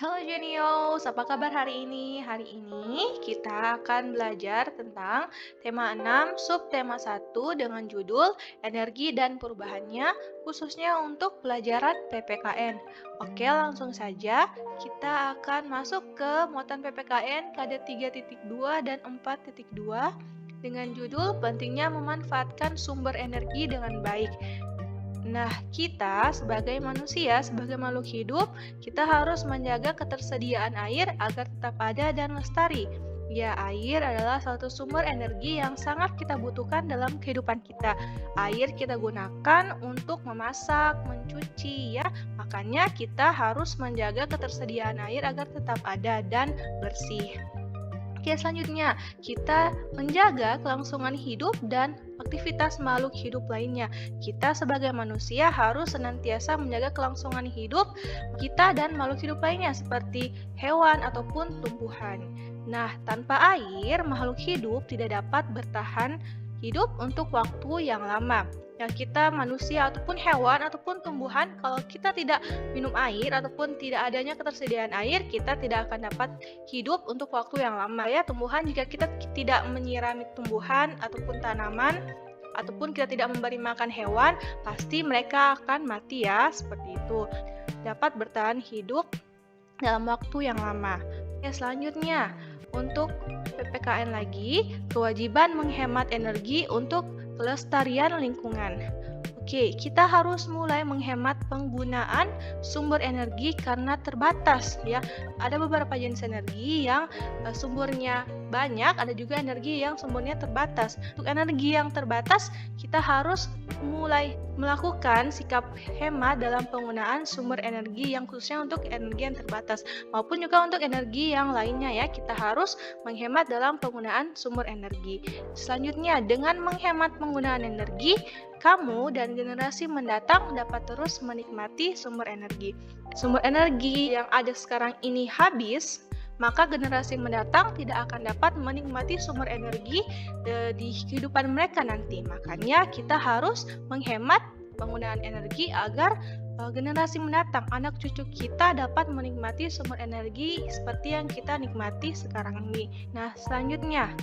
Halo Jenius, apa kabar hari ini? Hari ini kita akan belajar tentang tema 6, subtema 1 dengan judul Energi dan Perubahannya, khususnya untuk pelajaran PPKN. Oke, langsung saja kita akan masuk ke muatan PPKN KD 3.2 dan 4.2 dengan judul Pentingnya Memanfaatkan Sumber Energi dengan Baik. Nah, kita sebagai manusia, sebagai makhluk hidup, kita harus menjaga ketersediaan air agar tetap ada dan lestari. Ya, air adalah satu sumber energi yang sangat kita butuhkan dalam kehidupan kita. Air kita gunakan untuk memasak, mencuci, ya. Makanya kita harus menjaga ketersediaan air agar tetap ada dan bersih. Oke, selanjutnya kita menjaga kelangsungan hidup dan aktivitas makhluk hidup lainnya. Kita sebagai manusia harus senantiasa menjaga kelangsungan hidup kita dan makhluk hidup lainnya seperti hewan ataupun tumbuhan. Nah, tanpa air, makhluk hidup tidak dapat bertahan hidup untuk waktu yang lama. Yang kita manusia ataupun hewan ataupun tumbuhan, kalau kita tidak minum air ataupun tidak adanya ketersediaan air, kita tidak akan dapat hidup untuk waktu yang lama, ya. Tumbuhan, jika kita tidak menyirami tumbuhan ataupun tanaman ataupun kita tidak memberi makan hewan, pasti mereka akan mati, ya, seperti itu. Dapat bertahan hidup dalam waktu yang lama. Ya, selanjutnya untuk PPKN lagi, kewajiban menghemat energi untuk kelestarian lingkungan. Oke, kita harus mulai menghemat penggunaan sumber energi karena terbatas, ya. Ada beberapa jenis energi yang sumbernya banyak, ada juga energi yang sumbernya terbatas. Untuk energi yang terbatas, kita harus mulai melakukan sikap hemat dalam penggunaan sumber energi yang khususnya untuk energi yang terbatas, maupun juga untuk energi yang lainnya, ya. Kita harus menghemat dalam penggunaan sumber energi. Selanjutnya, dengan menghemat penggunaan energi, kamu dan generasi mendatang dapat terus menikmati sumber energi. Sumber energi yang ada sekarang ini habis, maka generasi mendatang tidak akan dapat menikmati sumber energi di kehidupan mereka nanti. Makanya kita harus menghemat penggunaan energi agar generasi mendatang, anak cucu kita dapat menikmati sumber energi seperti yang kita nikmati sekarang ini. Nah, selanjutnya,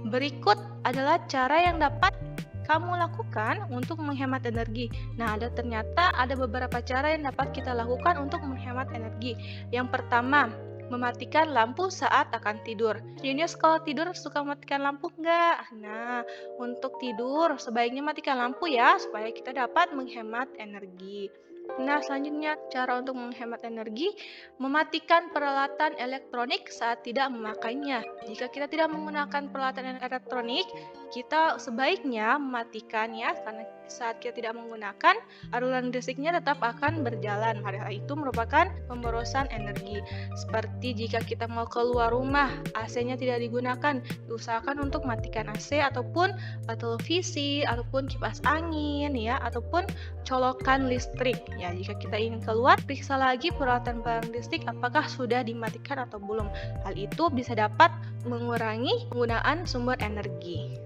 berikut adalah cara yang dapat kamu lakukan untuk menghemat energi. Nah, ternyata ada beberapa cara yang dapat kita lakukan untuk menghemat energi. Yang pertama, mematikan lampu saat akan tidur. Jenius, kalau tidur suka matikan lampu nggak? Nah, untuk tidur sebaiknya matikan lampu, ya, supaya kita dapat menghemat energi. Nah, selanjutnya cara untuk menghemat energi, mematikan peralatan elektronik saat tidak memakainya. Jika kita tidak menggunakan peralatan elektronik, kita sebaiknya mematikannya, karena saat kita tidak menggunakan, aliran listriknya tetap akan berjalan. Hal itu merupakan pemborosan energi. Seperti jika kita mau keluar rumah, AC-nya tidak digunakan, diusahakan untuk matikan AC ataupun televisi ataupun kipas angin, ya, ataupun colokan listrik. Ya, jika kita ingin keluar, periksa lagi peralatan listrik apakah sudah dimatikan atau belum. Hal itu bisa dapat mengurangi penggunaan sumber energi.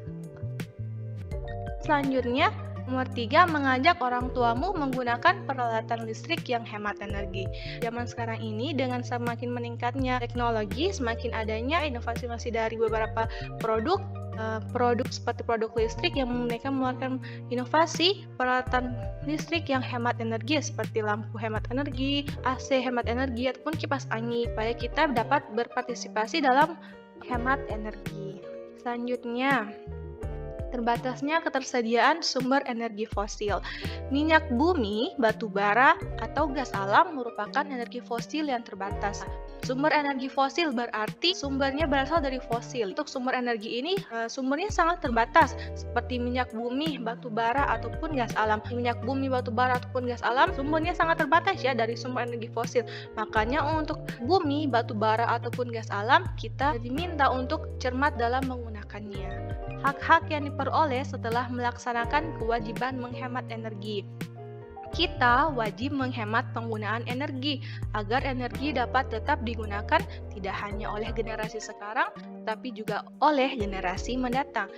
Selanjutnya, nomor 3, mengajak orang tuamu menggunakan peralatan listrik yang hemat energi. Zaman sekarang ini dengan semakin meningkatnya teknologi, semakin adanya inovasi dari beberapa produk seperti produk listrik yang mereka mengeluarkan inovasi peralatan listrik yang hemat energi seperti lampu hemat energi, AC hemat energi, ataupun kipas angin, supaya kita dapat berpartisipasi dalam hemat energi. Selanjutnya, terbatasnya ketersediaan sumber energi fosil. Minyak bumi, batu bara, atau gas alam merupakan energi fosil yang terbatas. Sumber energi fosil berarti sumbernya berasal dari fosil. Untuk sumber energi ini, sumbernya sangat terbatas, seperti minyak bumi, batu bara, ataupun gas alam. Minyak bumi, batu bara, ataupun gas alam, sumbernya sangat terbatas, ya, dari sumber energi fosil. Makanya untuk bumi, batu bara, ataupun gas alam, kita diminta untuk cermat dalam menggunakannya. Hak-hak yang diperoleh setelah melaksanakan kewajiban menghemat energi. Kita wajib menghemat penggunaan energi agar energi dapat tetap digunakan tidak hanya oleh generasi sekarang, tapi juga oleh generasi mendatang.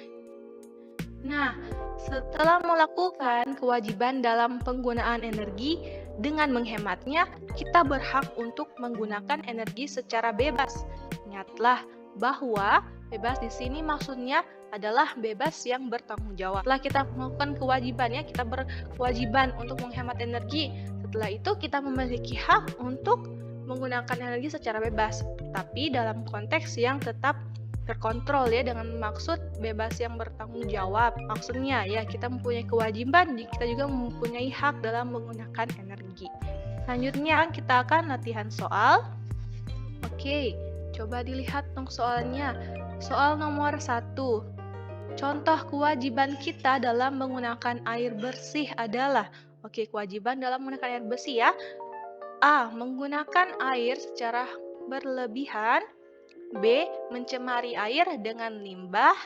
Nah, setelah melakukan kewajiban dalam penggunaan energi, Dengan menghematnya, kita berhak untuk menggunakan energi secara bebas. Ingatlah bahwa bebas di sini maksudnya adalah bebas yang bertanggung jawab. Setelah kita melakukan kewajiban ya, kita berkewajiban untuk menghemat energi. Setelah itu kita memiliki hak untuk menggunakan energi secara bebas, tapi dalam konteks yang tetap terkontrol ya, dengan maksud bebas yang bertanggung jawab. Maksudnya ya, kita mempunyai kewajiban, kita juga mempunyai hak dalam menggunakan energi. Selanjutnya kita akan latihan soal. Oke, coba dilihat dong soalnya. Soal nomor 1. Contoh kewajiban kita dalam menggunakan air bersih adalah, kewajiban dalam menggunakan air bersih ya. A. Menggunakan air secara berlebihan. B. Mencemari air dengan limbah.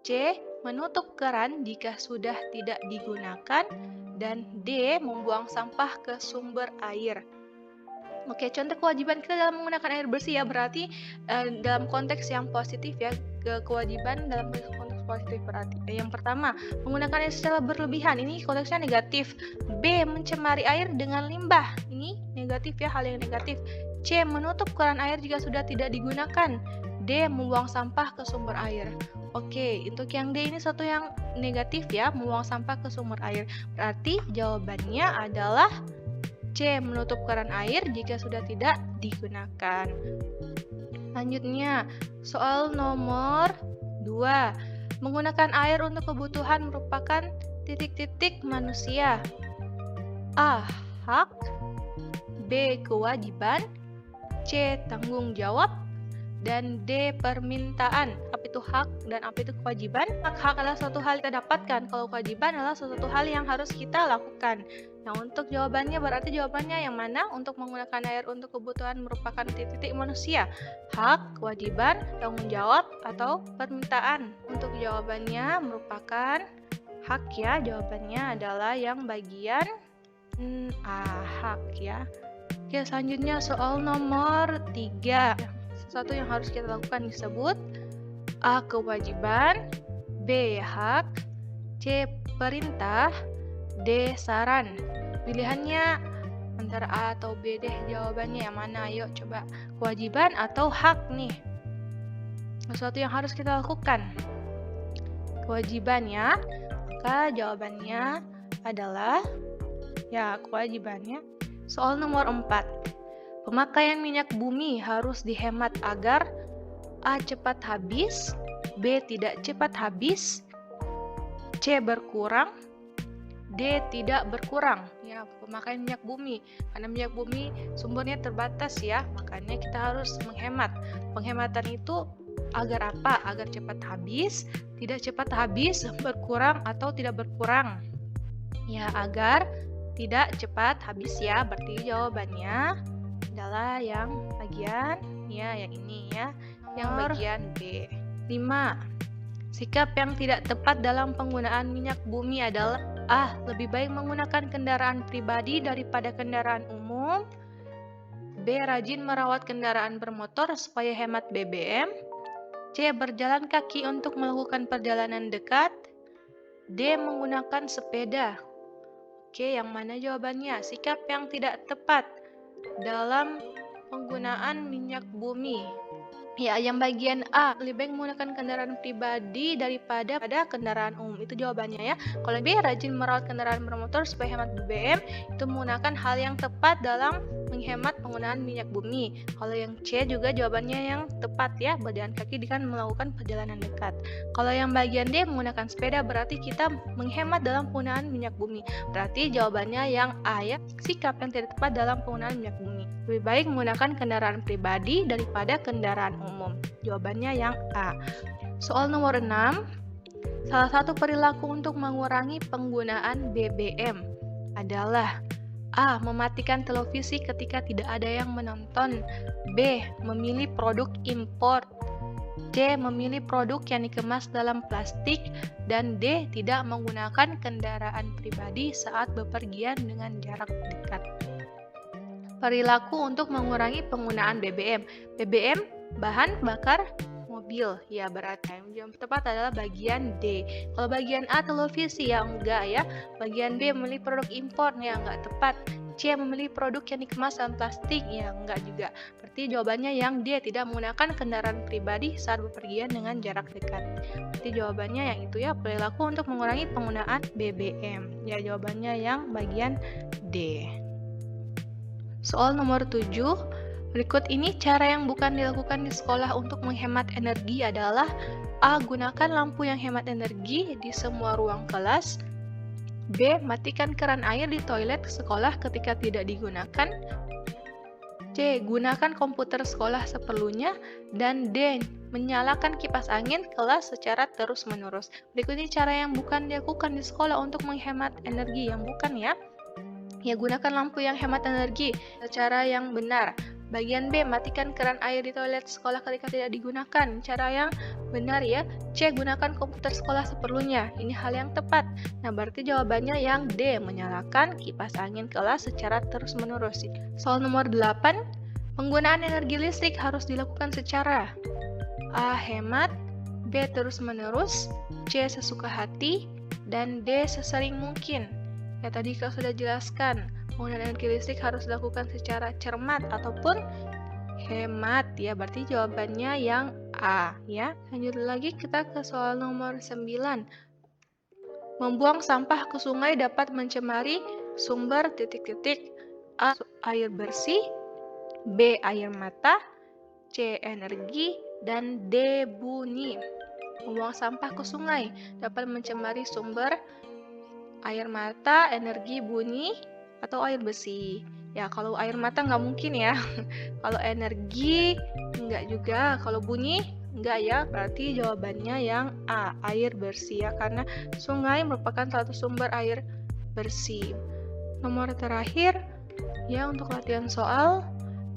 C. Menutup keran jika sudah tidak digunakan. Dan D. Membuang sampah ke sumber air. Contoh kewajiban kita dalam menggunakan air bersih ya, berarti dalam konteks yang positif ya, kewajiban dalam konteks positif berarti. Yang pertama, menggunakan air secara berlebihan, ini konteksnya negatif. B. Mencemari air dengan limbah, ini negatif ya, hal yang negatif. C. Menutup keran air jika sudah tidak digunakan. D. Membuang sampah ke sumber air. Untuk yang D ini satu yang negatif ya, membuang sampah ke sumber air. Berarti jawabannya adalah C. Menutup keran air jika sudah tidak digunakan. Selanjutnya, soal nomor 2. Menggunakan air untuk kebutuhan merupakan titik-titik manusia. A. Hak. B. Kewajiban. C. Tanggung jawab. Dan D. Permintaan. Apa itu hak dan apa itu kewajiban? Hak adalah suatu hal yang kita dapatkan. Kalau kewajiban adalah suatu hal yang harus kita lakukan. Nah, untuk jawabannya berarti jawabannya yang mana? Untuk menggunakan air untuk kebutuhan merupakan titik-titik manusia. Hak, kewajiban, tanggung jawab, atau permintaan. Untuk jawabannya merupakan hak ya. Jawabannya adalah yang bagian A, hak ya. Selanjutnya soal nomor 3. Sesuatu yang harus kita lakukan disebut A. Kewajiban. B. Hak. C. Perintah. D. Saran. Pilihannya antara A atau B deh, jawabannya yang mana? Ayo coba, kewajiban atau hak nih? Sesuatu yang harus kita lakukan. Kewajiban ya, maka jawabannya adalah ya kewajibannya. Soal nomor 4. Pemakaian minyak bumi harus dihemat agar A. Cepat habis. B. Tidak cepat habis. C. Berkurang. D. Tidak berkurang. Ya, pemakaian minyak bumi. Karena minyak bumi sumbernya terbatas ya, makanya kita harus menghemat. Penghematan itu agar apa? Agar cepat habis, tidak cepat habis, berkurang atau tidak berkurang. Ya, agar tidak cepat habis ya. Berarti jawabannya adalah yang bagian ya, yang ini ya, yang bagian B. 5. Sikap yang tidak tepat dalam penggunaan minyak bumi adalah A. Lebih baik menggunakan kendaraan pribadi daripada kendaraan umum. B. Rajin merawat kendaraan bermotor supaya hemat BBM. C. Berjalan kaki untuk melakukan perjalanan dekat. D. Menggunakan sepeda. Yang mana jawabannya? Sikap yang tidak tepat dalam penggunaan minyak bumi. Ya, yang bagian A, lebih baik menggunakan kendaraan pribadi daripada kendaraan umum. Itu jawabannya ya. Kalau B, rajin merawat kendaraan bermotor supaya hemat BBM, itu menggunakan hal yang tepat dalam menghemat penggunaan minyak bumi. Kalau yang C juga jawabannya yang tepat ya, berjalan kaki dengan melakukan perjalanan dekat. Kalau yang bagian D, menggunakan sepeda, berarti kita menghemat dalam penggunaan minyak bumi. Berarti jawabannya yang A ya, sikap yang tidak tepat dalam penggunaan minyak bumi. Lebih baik menggunakan kendaraan pribadi daripada kendaraan umum. Jawabannya yang A. Soal nomor 6. Salah satu perilaku untuk mengurangi penggunaan BBM adalah A. Mematikan televisi ketika tidak ada yang menonton. B. Memilih produk impor. C. Memilih produk yang dikemas dalam plastik. Dan D. Tidak menggunakan kendaraan pribadi saat bepergian dengan jarak dekat. Perilaku untuk mengurangi penggunaan BBM. BBM, bahan bakar mobil. Ya, berarti yang tepat adalah bagian D. Kalau bagian A, televisi, ya enggak ya. Bagian B, memilih produk impor, ya enggak tepat. C. Memilih produk yang dikemas dalam plastik. Ya, enggak juga. Berarti jawabannya yang D. Tidak menggunakan kendaraan pribadi saat bepergian dengan jarak dekat. Berarti jawabannya yang itu ya, perilaku untuk mengurangi penggunaan BBM. Ya, jawabannya yang bagian D. Soal nomor 7. Berikut ini cara yang bukan dilakukan di sekolah untuk menghemat energi adalah A. Gunakan lampu yang hemat energi di semua ruang kelas. B. Matikan keran air di toilet sekolah ketika tidak digunakan. C. Gunakan komputer sekolah seperlunya. Dan D. Menyalakan kipas angin kelas secara terus-menerus. Berikut ini cara yang bukan dilakukan di sekolah untuk menghemat energi. Yang bukan ya. Ya, gunakan lampu yang hemat energi. Cara yang benar. Bagian B, matikan keran air di toilet sekolah ketika tidak digunakan. Cara yang benar ya. C, gunakan komputer sekolah seperlunya. Ini hal yang tepat. Nah, berarti jawabannya yang D, menyalakan kipas angin kelas secara terus-menerus. Soal nomor 8, penggunaan energi listrik harus dilakukan secara A, hemat, B, terus-menerus, C, sesuka hati, dan D, sesering mungkin. Ya, tadi kau sudah jelaskan. Penggunaan energi listrik harus dilakukan secara cermat ataupun hemat ya, berarti jawabannya yang A ya. Lanjut lagi kita ke soal nomor 9. Membuang sampah ke sungai dapat mencemari sumber titik-titik. A. Air bersih, B. Air mata, C. Energi, dan D. Bunyi. Membuang sampah ke sungai dapat mencemari sumber air mata, energi, bunyi, atau air bersih. Ya, kalau air mata nggak mungkin ya. Kalau energi nggak juga. Kalau bunyi nggak ya. Berarti jawabannya yang A, air bersih ya. Karena sungai merupakan satu sumber air bersih. Nomor terakhir ya untuk latihan soal.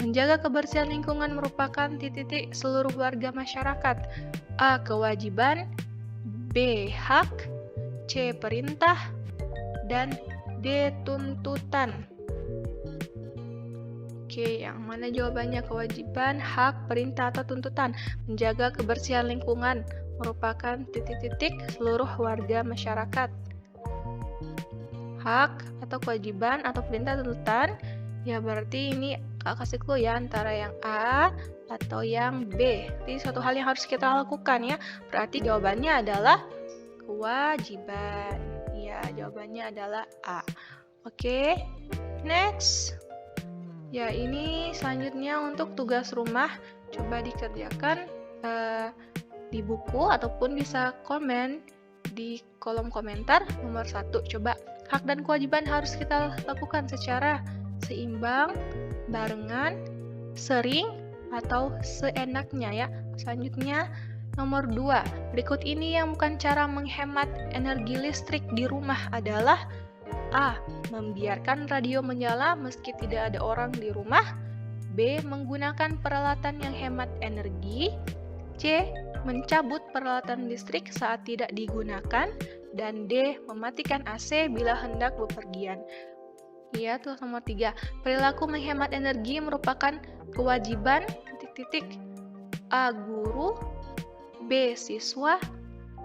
Menjaga kebersihan lingkungan merupakan titik-titik seluruh warga masyarakat. A. Kewajiban, B. Hak, C. Perintah, dan D. Tuntutan. Oke, yang mana jawabannya? Kewajiban, hak, perintah, atau tuntutan? Menjaga kebersihan lingkungan merupakan titik-titik seluruh warga masyarakat. Hak atau kewajiban atau perintah, tuntutan? Ya, berarti ini kasih clue ya, antara yang A atau yang B. Jadi suatu hal yang harus kita lakukan ya. Berarti jawabannya adalah kewajiban. Ya, jawabannya adalah A. Oke, next. Ya, ini selanjutnya untuk tugas rumah. Coba dikerjakan di buku ataupun bisa komen di kolom komentar. Nomor 1, coba hak dan kewajiban harus kita lakukan secara seimbang, barengan, sering, atau seenaknya ya. Selanjutnya nomor 2, berikut ini yang bukan cara menghemat energi listrik di rumah adalah A. Membiarkan radio menyala meski tidak ada orang di rumah. B. Menggunakan peralatan yang hemat energi. C. Mencabut peralatan listrik saat tidak digunakan. Dan D. Mematikan AC bila hendak bepergian. Ya, tuh nomor 3. Perilaku menghemat energi merupakan kewajiban A. Guru, B. Siswa,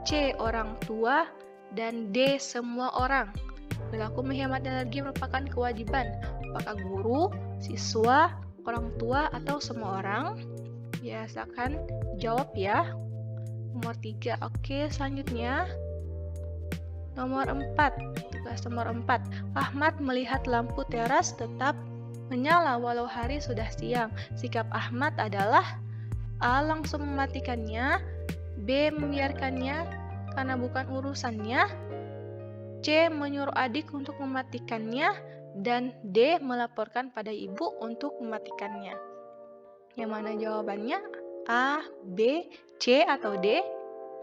C. Orang tua, dan D. Semua orang. Perilaku menghemat energi merupakan kewajiban. Apakah guru, siswa, orang tua, atau semua orang? Ya, silakan jawab ya. Nomor 3. Oke, selanjutnya. Nomor 4. Tugas nomor 4. Ahmad melihat lampu teras tetap menyala walau hari sudah siang. Sikap Ahmad adalah A. Langsung mematikannya, B. Membiarkannya karena bukan urusannya, C. Menyuruh adik untuk mematikannya, dan D. Melaporkan pada ibu untuk mematikannya. Yang mana jawabannya? A, B, C, atau D?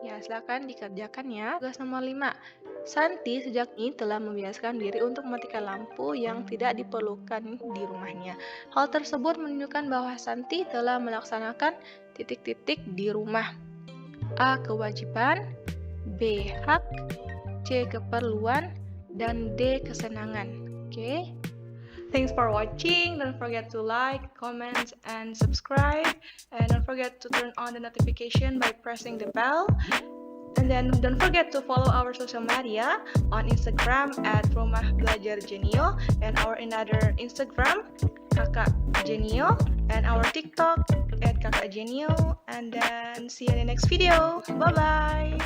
Ya, silakan dikerjakan ya. Tugas nomor 5. Santi sejak ini telah membiasakan diri untuk mematikan lampu yang tidak diperlukan di rumahnya. Hal tersebut menunjukkan bahwa Santi telah melaksanakan titik-titik di rumah. A. Kewajiban, B. Hak, C. Keperluan, dan D. Kesenangan. Oke. Thanks for watching. Don't forget to like, comment, and subscribe. And don't forget to turn on the notification by pressing the bell. And And then don't forget to follow our social media on Instagram at Rumah Belajar Jenio and our another Instagram Kakak Jenio and our TikTok at Kakak Jenio. And then see you in the next video. Bye bye.